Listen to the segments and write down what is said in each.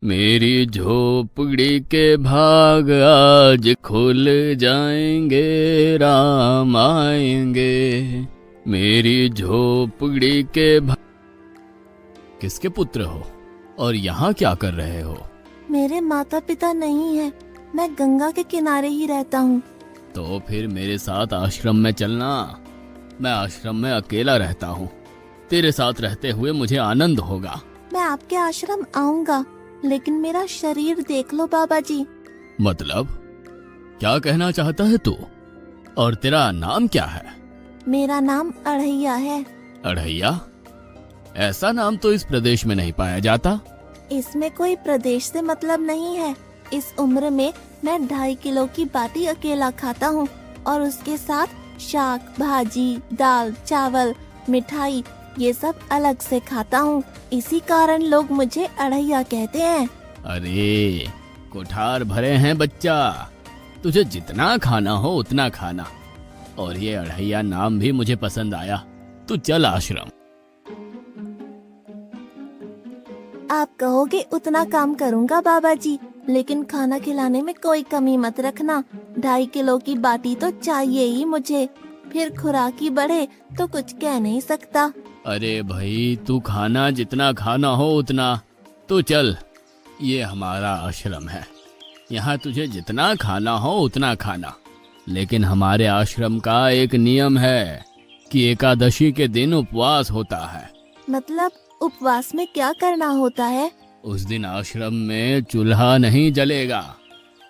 मेरी झोपड़ी के भाग आज खुल जाएंगे, राम आएंगे। मेरी झोपड़ी के भाग। किसके पुत्र हो और यहाँ क्या कर रहे हो? मेरे माता पिता नहीं है, मैं गंगा के किनारे ही रहता हूँ। तो फिर मेरे साथ आश्रम में चलना। मैं आश्रम में अकेला रहता हूँ, तेरे साथ रहते हुए मुझे आनंद होगा। मैं आपके आश्रम आऊंगा, लेकिन मेरा शरीर देख लो बाबा जी। मतलब क्या कहना चाहता है तू? और तेरा नाम क्या है? मेरा नाम अढ़ैया है। अढ़ैया? ऐसा नाम तो इस प्रदेश में नहीं पाया जाता। इसमें कोई प्रदेश से मतलब नहीं है। इस उम्र में मैं 2.5 किलो की बाटी अकेला खाता हूँ और उसके साथ शाक, भाजी, दाल, चावल, मिठाई ये सब अलग से खाता हूँ। इसी कारण लोग मुझे अढ़ैया कहते हैं। अरे कुठार भरे हैं बच्चा, तुझे जितना खाना हो उतना खाना। और ये अढ़ैया नाम भी मुझे पसंद आया। तू चल आश्रम। आप कहोगे उतना काम करूँगा बाबा जी, लेकिन खाना खिलाने में कोई कमी मत रखना। 2.5 किलो की बाटी तो चाहिए ही मुझे, फिर खुराकी बढ़े तो कुछ कह नहीं सकता। अरे भाई तू खाना जितना खाना हो उतना। तू चल, ये हमारा आश्रम है, यहाँ तुझे जितना खाना हो उतना खाना। लेकिन हमारे आश्रम का एक नियम है कि एकादशी के दिन उपवास होता है। मतलब उपवास में क्या करना होता है? उस दिन आश्रम में चूल्हा नहीं जलेगा,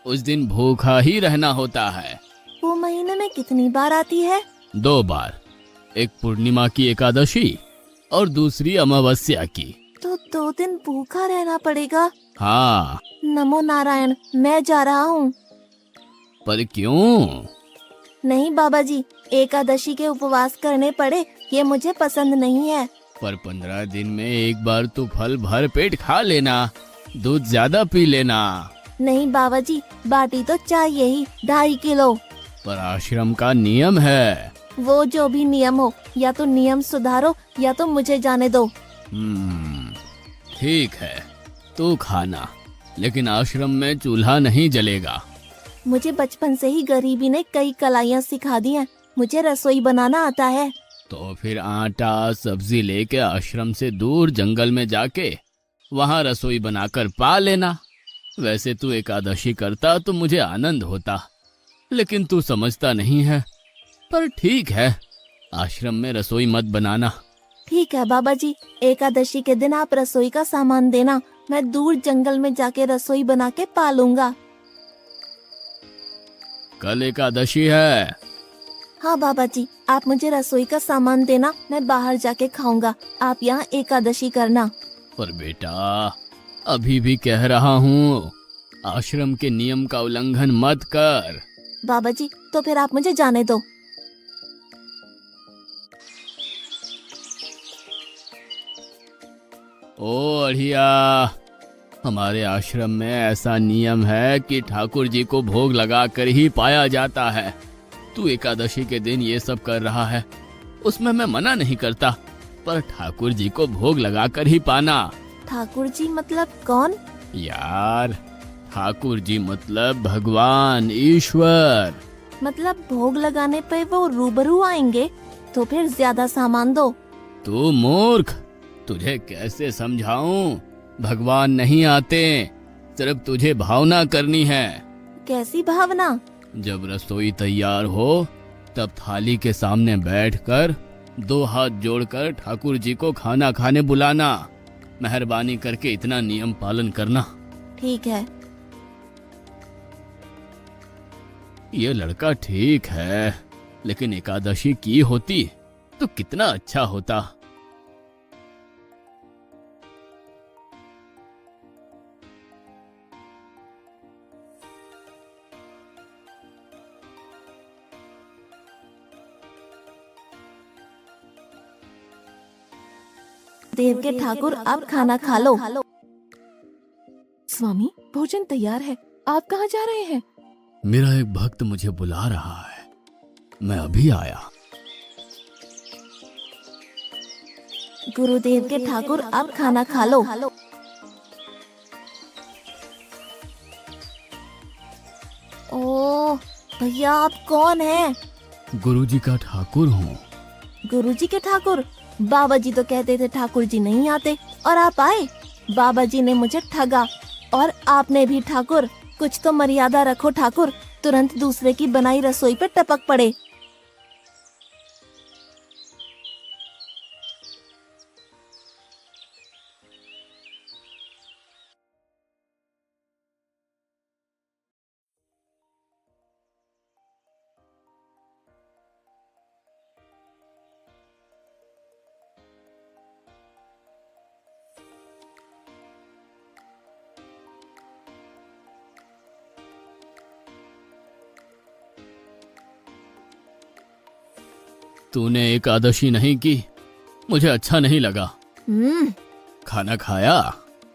उस दिन भूखा ही रहना होता है। वो महीने में कितनी बार आती है? 2 बार, एक पूर्णिमा की एकादशी और दूसरी अमावस्या की। तो 2 दिन भूखा रहना पड़ेगा। हाँ। नमो नारायण, मैं जा रहा हूँ। पर क्यों? नहीं बाबा जी, एकादशी के उपवास करने पड़े ये मुझे पसंद नहीं है। पर 15 दिन में एक बार तो फल भर पेट खा लेना, दूध ज्यादा पी लेना। नहीं बाबा जी, बाटी तो चाहिए ही 2.5 किलो। पर आश्रम का नियम है। वो जो भी नियम हो, या तो नियम सुधारो या तो मुझे जाने दो। ठीक है, तू खाना, लेकिन आश्रम में चूल्हा नहीं जलेगा। मुझे बचपन से ही गरीबी ने कई कलाइयाँ सिखा दी हैं। मुझे रसोई बनाना आता है। तो फिर आटा सब्जी लेके आश्रम से दूर जंगल में जाके वहाँ रसोई बनाकर पा लेना। वैसे तू एकादशी करता तो मुझे आनंद होता, लेकिन तू समझता नहीं है। पर ठीक है, आश्रम में रसोई मत बनाना। ठीक है बाबा जी, एकादशी के दिन आप रसोई का सामान देना, मैं दूर जंगल में जाके रसोई बना के पालूंगा। कल एकादशी है। हाँ बाबा जी, आप मुझे रसोई का सामान देना, मैं बाहर जाके खाऊंगा। आप यहाँ एकादशी करना। पर बेटा, अभी भी कह रहा हूँ, आश्रम के नियम का उल्लंघन मत कर। बाबा जी, तो फिर आप मुझे जाने दो। ओ अढ़िया, हमारे आश्रम में ऐसा नियम है कि ठाकुर जी को भोग लगाकर ही पाया जाता है। तू एकादशी के दिन ये सब कर रहा है, उसमें मैं मना नहीं करता, पर ठाकुर जी को भोग लगाकर ही पाना। ठाकुर जी मतलब कौन? यार, ठाकुर जी मतलब भगवान ईश्वर। मतलब भोग लगाने पे वो रूबरू आएंगे? तो फिर ज्यादा सामान दो। तू मूर्ख, तुझे कैसे समझाऊं? भगवान नहीं आते, सिर्फ तुझे भावना करनी है। कैसी भावना? जब रसोई तैयार हो तब थाली के सामने बैठकर 2 हाथ जोड़कर ठाकुर जी को खाना खाने बुलाना। मेहरबानी करके इतना नियम पालन करना। ठीक है। ये लड़का ठीक है, लेकिन एकादशी की होती तो कितना अच्छा होता। देव के ठाकुर, आप खाना खा लो। स्वामी, भोजन तैयार है, आप कहाँ जा रहे हैं? मेरा एक भक्त मुझे बुला रहा है, मैं अभी आया। गुरुदेव के ठाकुर, आप खाना खा लो। ओह भैया, आप कौन हैं? गुरुजी का ठाकुर हूँ। गुरुजी के ठाकुर? बाबा जी तो कहते थे ठाकुर जी नहीं आते, और आप आए। बाबा जी ने मुझे ठगा और आपने भी ठाकुर। कुछ तो मर्यादा रखो ठाकुर, तुरंत दूसरे की बनाई रसोई पे टपक पड़े। तूने एकादशी नहीं की, मुझे अच्छा नहीं लगा। खाना खाया?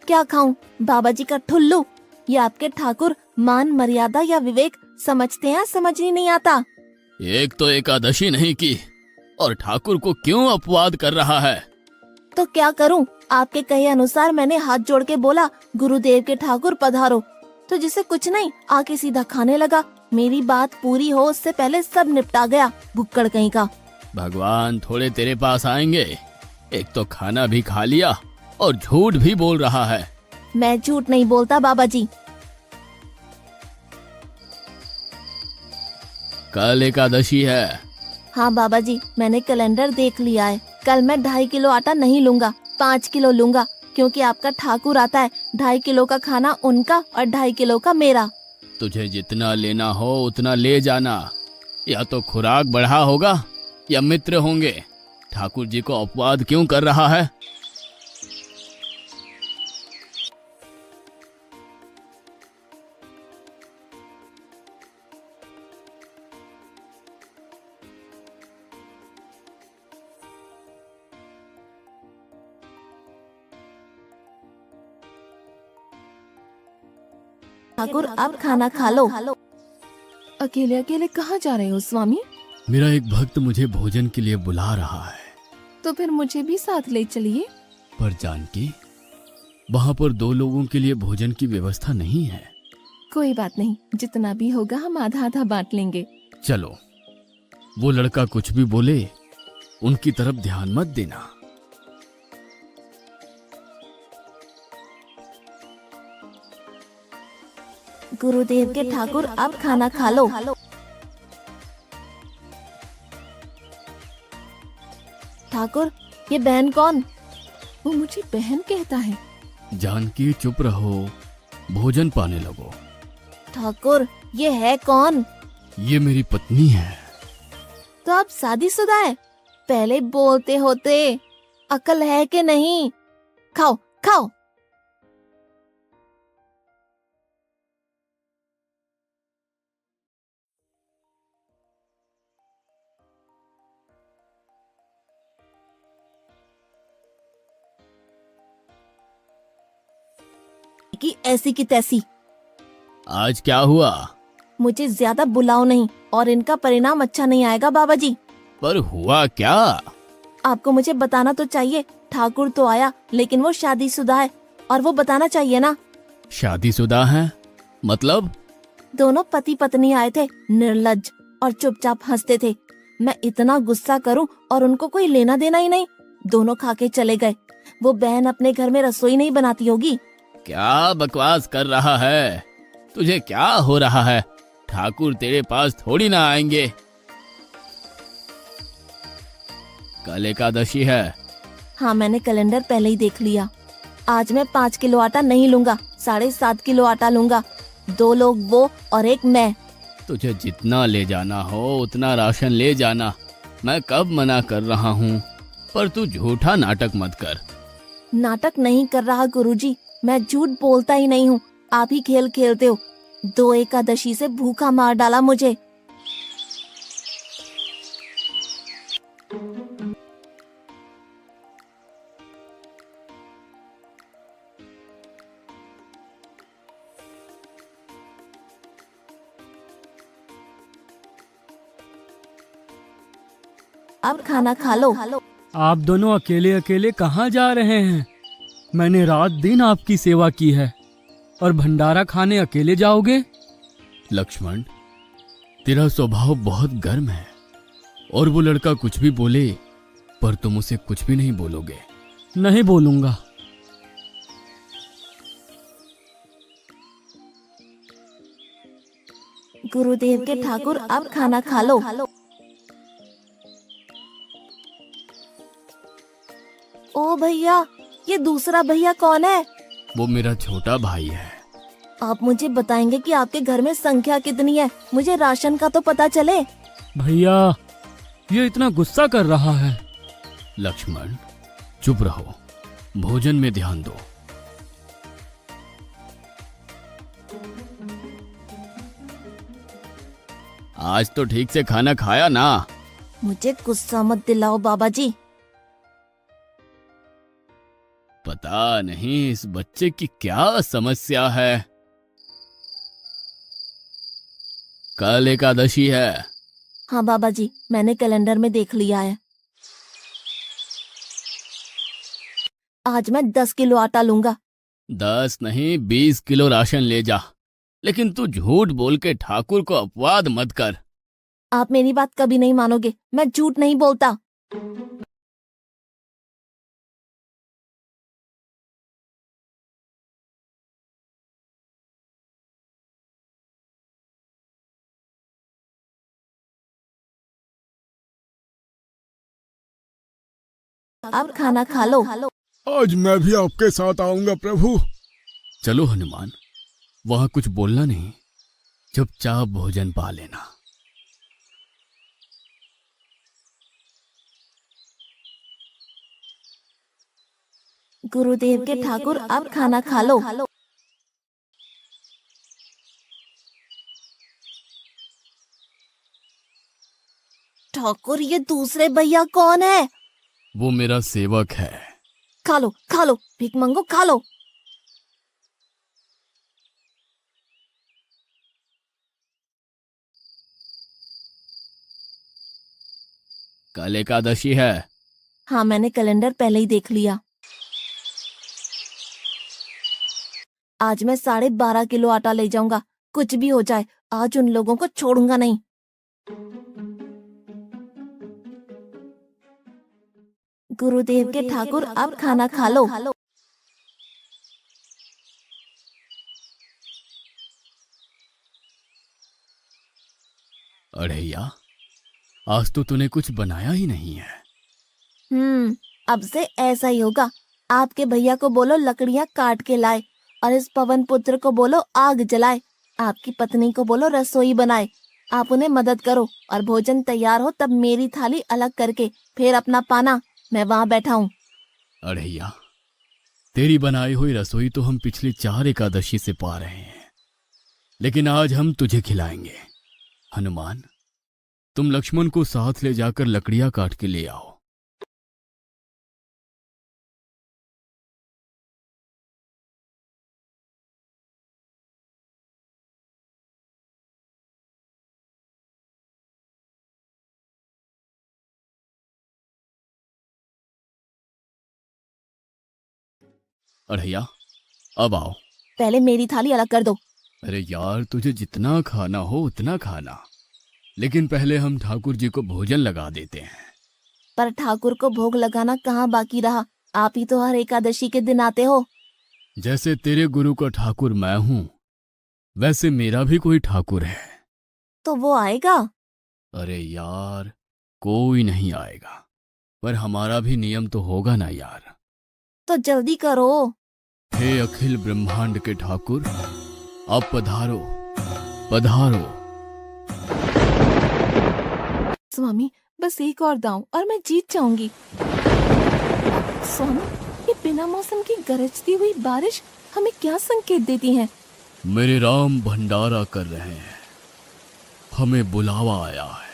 क्या खाऊं? बाबा जी का ठुल्लू। ये आपके ठाकुर मान मर्यादा या विवेक समझते हैं, समझ ही नहीं आता। एक तो एकादशी नहीं की और ठाकुर को क्यों अपवाद कर रहा है? तो क्या करूं? आपके कहे अनुसार मैंने हाथ जोड़ के बोला, गुरुदेव के ठाकुर पधारो, तो जिसे कुछ नहीं आके सीधा खाने लगा। मेरी बात पूरी हो उससे पहले सब निपटा गया, भुक्कड़ कहीं का। भगवान थोड़े तेरे पास आएंगे। एक तो खाना भी खा लिया और झूठ भी बोल रहा है। मैं झूठ नहीं बोलता बाबा जी। कल एकादशी है। हाँ बाबा जी, मैंने कैलेंडर देख लिया है। कल मैं 2.5 किलो आटा नहीं लूंगा, 5 किलो लूंगा, क्योंकि आपका ठाकुर आता है। 2.5 किलो का खाना उनका और 2.5 किलो का मेरा। तुझे जितना लेना हो उतना ले जाना। या तो खुराक बढ़ा होगा या मित्र होंगे। ठाकुर जी को अपवाद क्यों कर रहा है? ठाकुर आप खाना खा लो। अकेले अकेले कहाँ जा रहे हो स्वामी? मेरा एक भक्त मुझे भोजन के लिए बुला रहा है। तो फिर मुझे भी साथ ले चलिए। पर जानकी, वहाँ पर 2 लोगों के लिए भोजन की व्यवस्था नहीं है। कोई बात नहीं, जितना भी होगा हम आधा आधा बांट लेंगे। चलो, वो लड़का कुछ भी बोले उनकी तरफ ध्यान मत देना। गुरुदेव के ठाकुर आप खाना खा लो। ठाकुर, ये बहन कौन? वो मुझे बहन कहता है। जानकी चुप रहो, भोजन पाने लगो। ठाकुर, ये है कौन? ये मेरी पत्नी है। तो आप शादीशुदा है? पहले बोलते होते। अकल है कि नहीं? खाओ खाओ। कि ऐसी की तैसी। आज क्या हुआ? मुझे ज्यादा बुलाओ नहीं, और इनका परिणाम अच्छा नहीं आएगा बाबा जी। पर हुआ क्या? आपको मुझे बताना तो चाहिए। ठाकुर तो आया, लेकिन वो शादीशुदा है, और वो बताना चाहिए ना। शादीशुदा है? मतलब? दोनों पति पत्नी आए थे, निर्लज्ज, और चुपचाप हंसते थे। मैं इतना गुस्सा करूं और उनको कोई लेना देना ही नहीं। दोनों खा के चले गए। वो बहन अपने घर में रसोई नहीं बनाती होगी। क्या बकवास कर रहा है? तुझे क्या हो रहा है? ठाकुर तेरे पास थोड़ी ना आएंगे। कल एकादशी है। हाँ, मैंने कैलेंडर पहले ही देख लिया। आज मैं 5 किलो आटा नहीं लूंगा, 7.5 किलो आटा लूंगा। 2 लोग वो और एक मैं। तुझे जितना ले जाना हो उतना राशन ले जाना। मैं कब मना कर रहा हूँ, पर तू झूठा नाटक मत कर। नाटक नहीं कर रहा गुरुजी, मैं झूठ बोलता ही नहीं हूँ। आप ही खेल खेलते हो। 2 एकादशी से भूखा मार डाला मुझे। अब खाना खा लो। आप दोनों अकेले अकेले कहाँ जा रहे हैं? मैंने रात दिन आपकी सेवा की है और भंडारा खाने अकेले जाओगे? लक्ष्मण, तेरा स्वभाव बहुत गर्म है और वो लड़का कुछ भी बोले पर तुम उसे कुछ भी नहीं बोलोगे। नहीं बोलूंगा। गुरुदेव के ठाकुर, आप खाना खा लो। ओ भैया, ये दूसरा भैया कौन है? वो मेरा छोटा भाई है। आप मुझे बताएंगे कि आपके घर में संख्या कितनी है? मुझे राशन का तो पता चले। भैया, ये इतना गुस्सा कर रहा है। लक्ष्मण, चुप रहो, भोजन में ध्यान दो। आज तो ठीक से खाना खाया ना? मुझे गुस्सा मत दिलाओ बाबा जी। पता नहीं इस बच्चे की क्या समस्या है। कल एकादशी है। हाँ बाबा जी, मैंने कैलेंडर में देख लिया है। आज मैं 10 किलो आटा लूंगा। 10 नहीं 20 किलो राशन ले जा, लेकिन तू झूठ बोल के ठाकुर को अपवाद मत कर। आप मेरी बात कभी नहीं मानोगे, मैं झूठ नहीं बोलता। आप खाना खा लो। आज मैं भी आपके साथ आऊंगा प्रभु। चलो हनुमान, वहां कुछ बोलना नहीं, चुपचाप भोजन पा लेना। गुरुदेव के ठाकुर, आप खाना खा लो। ठाकुर, ये दूसरे भैया कौन है? वो मेरा सेवक है। खा लो खा लो, भीख मंगो, खा लो। कल एकादशी है। हाँ, मैंने कैलेंडर पहले ही देख लिया। आज मैं 12.5 किलो आटा ले जाऊंगा। कुछ भी हो जाए, आज उन लोगों को छोड़ूंगा नहीं। गुरुदेव के ठाकुर, आप खाना खा लो। अड़ैया, आज तो तूने कुछ बनाया ही नहीं है। अब से ऐसा ही होगा। आपके भैया को बोलो लकड़ियां काट के लाए, और इस पवन पुत्र को बोलो आग जलाए। आपकी पत्नी को बोलो रसोई बनाए। आप उन्हें मदद करो, और भोजन तैयार हो तब मेरी थाली अलग करके फिर अपना पाना। मैं वहाँ बैठा हूँ। अड़ैया, तेरी बनाई हुई रसोई तो हम पिछली 4 एकादशी से पा रहे हैं, लेकिन आज हम तुझे खिलाएंगे। हनुमान, तुम लक्ष्मण को साथ ले जाकर लकड़ियां काट के ले आओ। अड़ैया, अब आओ। पहले मेरी थाली अलग कर दो। अरे यार, तुझे जितना खाना हो उतना खाना, लेकिन पहले हम ठाकुर जी को भोजन लगा देते हैं। पर ठाकुर को भोग लगाना कहाँ बाकी रहा? आप ही तो हर एकादशी के दिन आते हो। जैसे तेरे गुरु का ठाकुर मैं हूं, वैसे मेरा भी कोई ठाकुर है। तो वो आएगा? अरे यार, कोई नहीं आएगा, पर हमारा भी नियम तो होगा ना यार। तो जल्दी करो। हे अखिल ब्रह्मांड के ठाकुर, अब पधारो पधारो। स्वामी, बस एक और दांव और मैं जीत जाऊंगी। स्वामी, ये बिना मौसम की गरजती हुई बारिश हमें क्या संकेत देती है? मेरे राम भंडारा कर रहे हैं, हमें बुलावा आया है।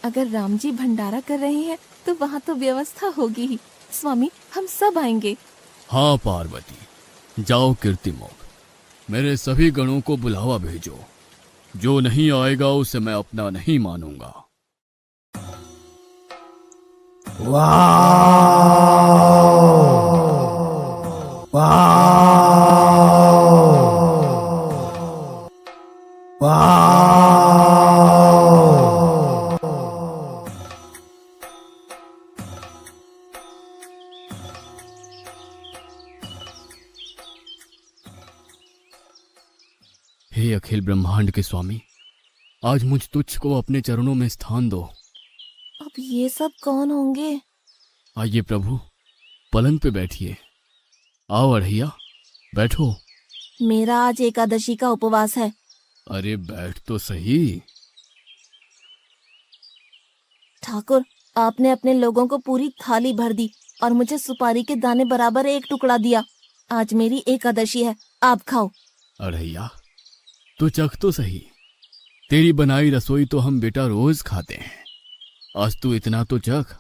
अगर राम जी भंडारा कर रहे हैं तो वहाँ तो व्यवस्था होगी ही। स्वामी, हम सब आएंगे। हाँ पार्वती, जाओ कीर्तिमोग, मेरे सभी गणों को बुलावा भेजो। जो नहीं आएगा उसे मैं अपना नहीं मानूंगा। हे अखिल ब्रह्मांड के स्वामी, आज मुझ तुच्छ को अपने चरणों में स्थान दो। अब ये सब कौन होंगे? आइए प्रभु, पलंग पे बैठिए। आओ अढ़ैया, बैठो। मेरा आज एकादशी का उपवास है। अरे बैठ तो सही। ठाकुर, आपने अपने लोगों को पूरी थाली भर दी और मुझे सुपारी के दाने बराबर एक टुकड़ा दिया। आज मेरी एकादशी है, आप खाओ। अढ़ैया, तो चख तो सही। तेरी बनाई रसोई तो हम बेटा रोज खाते हैं, आज तू इतना तो चख।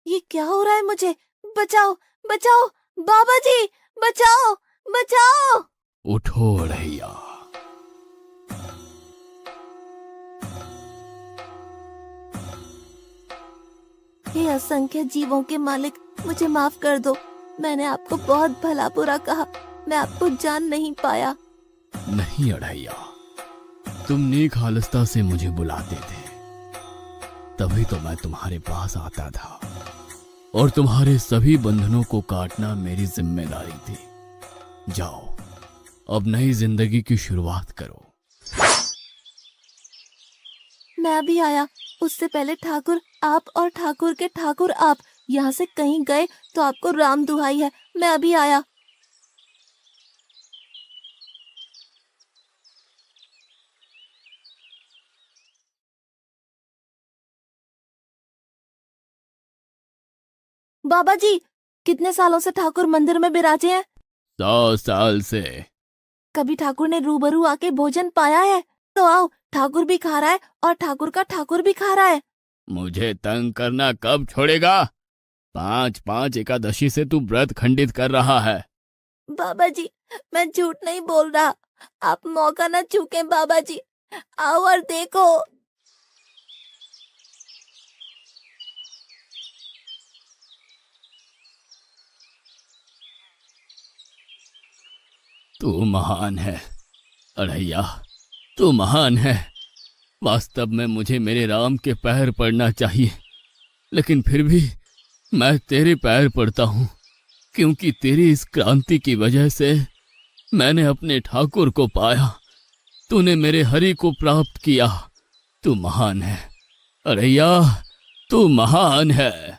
ये क्या हो रहा है मुझे? बचाओ, बचाओ, बाबा जी, बचाओ, बचाओ। उठो अढ़ैया। हे असंख्य जीवों के मालिक, मुझे माफ कर दो। मैंने आपको बहुत भला बुरा कहा, मैं आपको जान नहीं पाया। नहीं अढ़ैया, तुम नेक हालस्ता से मुझे बुलाते थे, तभी तो मैं तुम्हारे पास आता था, और तुम्हारे सभी बंधनों को काटना मेरी जिम्मेदारी थी। जाओ, अब नई जिंदगी की शुरुआत करो। मैं भी आया, उससे पहले ठाकुर आप और ठाकुर के ठाकुर आप यहाँ से कहीं गए तो आपको राम दुहाई है। मैं अभी आया। बाबा जी, कितने सालों से ठाकुर मंदिर में विराजे हैं? 100 साल से। कभी ठाकुर ने रूबरू आके भोजन पाया है? तो आओ, ठाकुर भी खा रहा है और ठाकुर का ठाकुर भी खा रहा है। मुझे तंग करना कब छोड़ेगा? 5-5 एकादशी से तू व्रत खंडित कर रहा है। बाबा जी, मैं झूठ नहीं बोल रहा। आप मौका न चूकें बाबा जी, आओ और देखो। तू महान है अढ़ैया, तू महान है। वास्तव में मुझे मेरे राम के पैर पड़ना चाहिए, लेकिन फिर भी मैं तेरे पैर पड़ता हूँ, क्योंकि तेरी इस क्रांति की वजह से मैंने अपने ठाकुर को पाया। तूने मेरे हरि को प्राप्त किया। तू महान है अढ़ैया, तू महान है।